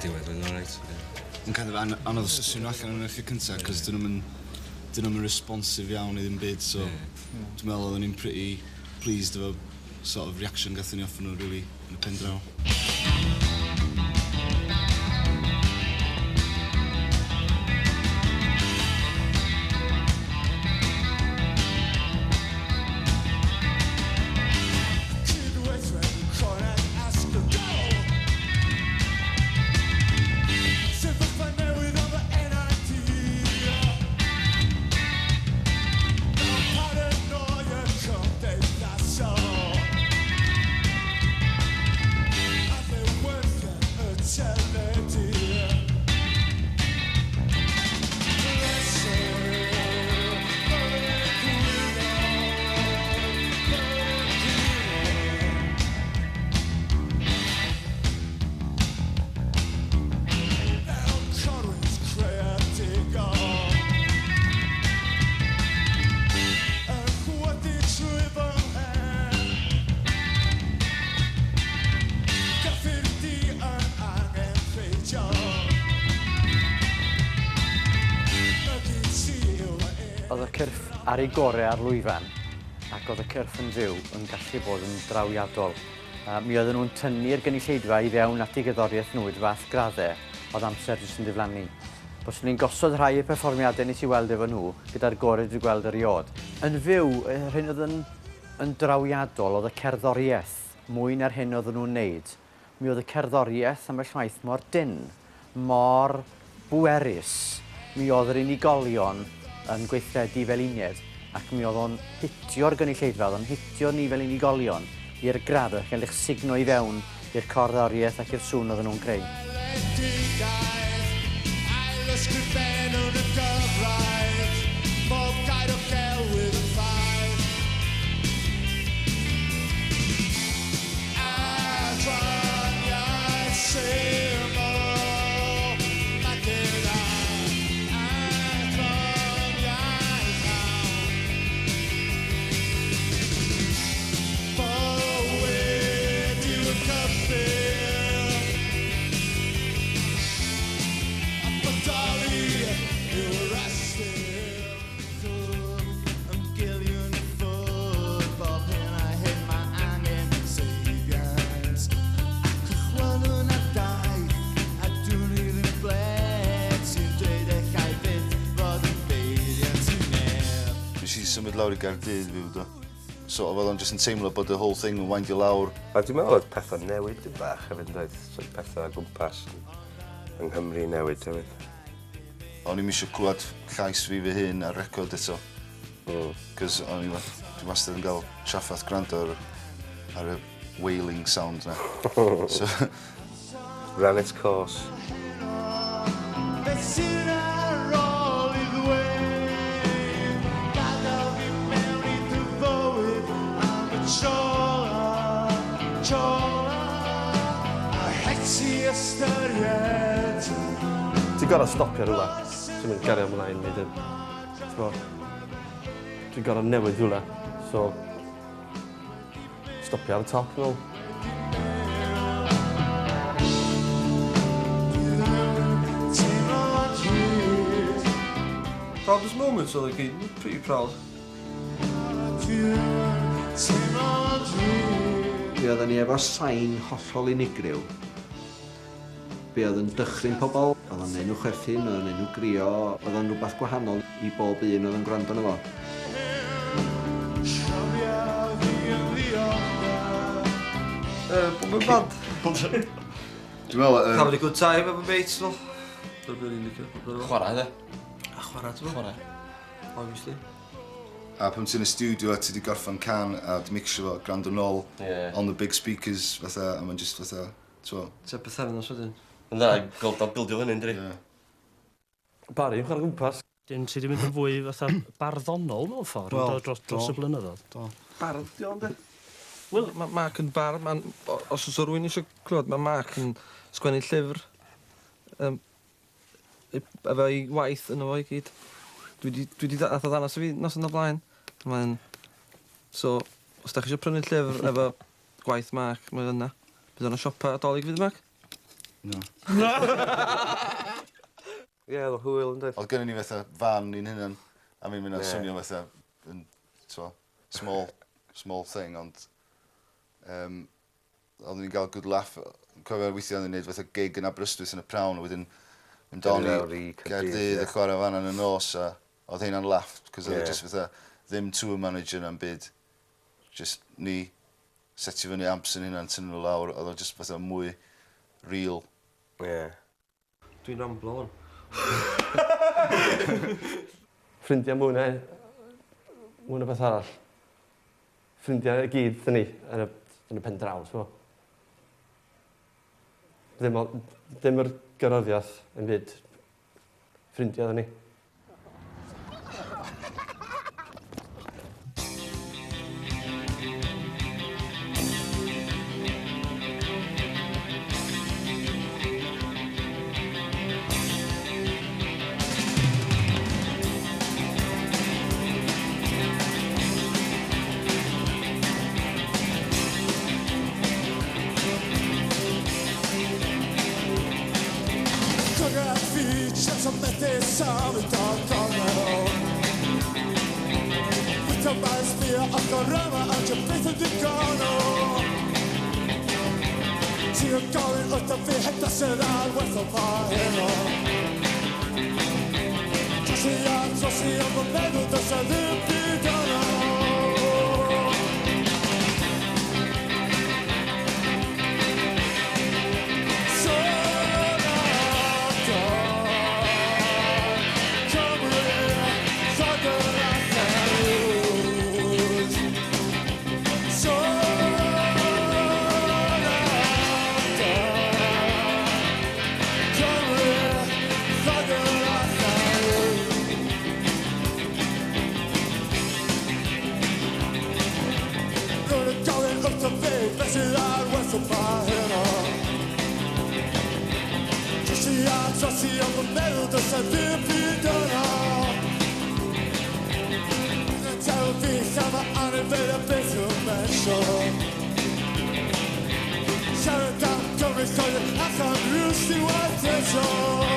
diwedd oedd yn alright. Yn kind of anodd swn allan yn eich cyntaf, cos dyn nhw'n responsive iawn i ddim byd, so dwi'n meddwl oedden ni'n pretty pleased efo sort of reaction gathon ni off nhw, really, yn y pen draw. Oedd y cyrff ar ei gorau ar lwyfan, ac oedd y cyrff yn fyw yn gallu bod yn drawiadol. Mi oedden nhw'n tynnu'r gynulleidfa i fewn at ei gerddoriaeth nhw, fath graddau, oedd amser jyst yn diflannu. Os ni'n gosod rhai y perfformiadau ni ti weld efo nhw, gyda'r gorau wedi gweld yr iod. Yn fyw, yr hyn oedd yn drawiadol, oedd y cerddoriaeth mwy na'r hyn oedd nhw'n wneud. Mi oedd y cerddoriaeth am y llaeth mor dyn, mor bwerus. Mi oedd yr unigolion yn gweithredu fel unied, ac mi oedd o'n hitio'r gynulleidfa, oedd o'n hitio ni fel unigolion i'r gradd, ac yn eich signo i fewn i'r corddoriaeth ac i'r sŵn oedd nhw'n creu. Symud lawr I Gaerdydd fi wrth. So oedd o'n jyst yn teimlo bod y whole thing yn weindio lawr. A dwi'n meddwl oedd pethau newid yn bach hefyd, doedd? Pethau gwmpas yng Nghymru newid hefyd. O'n i'n eisiau clywed llais fi fy hun ar record eto. Cos dwi'n wastad yn cael traffath gwrando ar y wailing sound na. So... Ran its course. Ti'n gorau stopio rhywle, ti'n mynd gario ymlaen neu dim. Ti'n gorau newid rhywle, so stopio ar y top nhw. Proudest moments oedd y gyd, pretty proud. Mi oedden ni efo sain hollol unigryw. Be oedd yn dychryn pobl, oedd yn enw chwerthin, oedd yn enw grio, oedd yn rhywbeth gwahanol I bob un oedd yn gwrando na fo. Bob yn band. Dwi'n meddwl... Having a good time efo mates, no? Dyna beth ni'n licio. Chwarae, de? A chwarae, ti'n Chwarae. Obviously. A pan ti'n y studio a ti wedi gorffan can a di mixio fo, gwrando nôl on the big speakers fatha, a mae'n just fatha, t'wo. Te bythefnos wedyn. Yn dda, bildio fyny, ynddi? Bari, chwarae gwmpas. Dyn ti wedi mynd yn fwy fatha barddonol mewn ffordd dros y blynyddoedd. Bardd, di ond, de? Wel, mae Mark yn bar, os oes o rwy'n eisiau clywed, mae Mark yn sgwennu llyfr efo ei waith yno fo I gyd. Dwi wedi nath o ddanas I fi nos yn o blaen. So, os da chi eisiau prynu llyfr efo gwaith Mark, mae yna. Bydd o'n siopa adolyg fydd, Mark? No. Ie, oedd o'n hwyl yn dweud. Oedd gynnu ni fatha fan i'n hynny, a mi'n mynd swnio fatha yn small thing, ond oedden ni'n cael good laugh. Cofio weithio oedden ni'n gwneud fatha gig yn Aberystwyth yn y prawn, a wedyn mynd on i Gaerdydd y chwarae fan yn y nos, a oedd hynna'n laugh, cos oedd e just fatha ddim tour manager na'n byd, just ni setio fyny amps yn hynna'n tynnu nhw lawr, oedd o'n just fatha mwy real. Ie. Dwi'n ramblo hwn. Ffrindiau mwy na beth arall. Ffrindiau i gyd dyn ni yn y pen draw, so. Ddim yr gyrroddiaeth yn byd ffrindiau dyn ni. Som ett sam utav kameror. Utan bara spela att de römmer att jag blir som du kan. Till jag går in utan vi hämtar sig där west of Bahia. Så ser jag på mig och dösar upp i dörren. Så ser jag på mig och dösar upp i dörren. Jag vill samma använda bättre människor. Kärlek kommer skölja, jag kan rust i vart det så.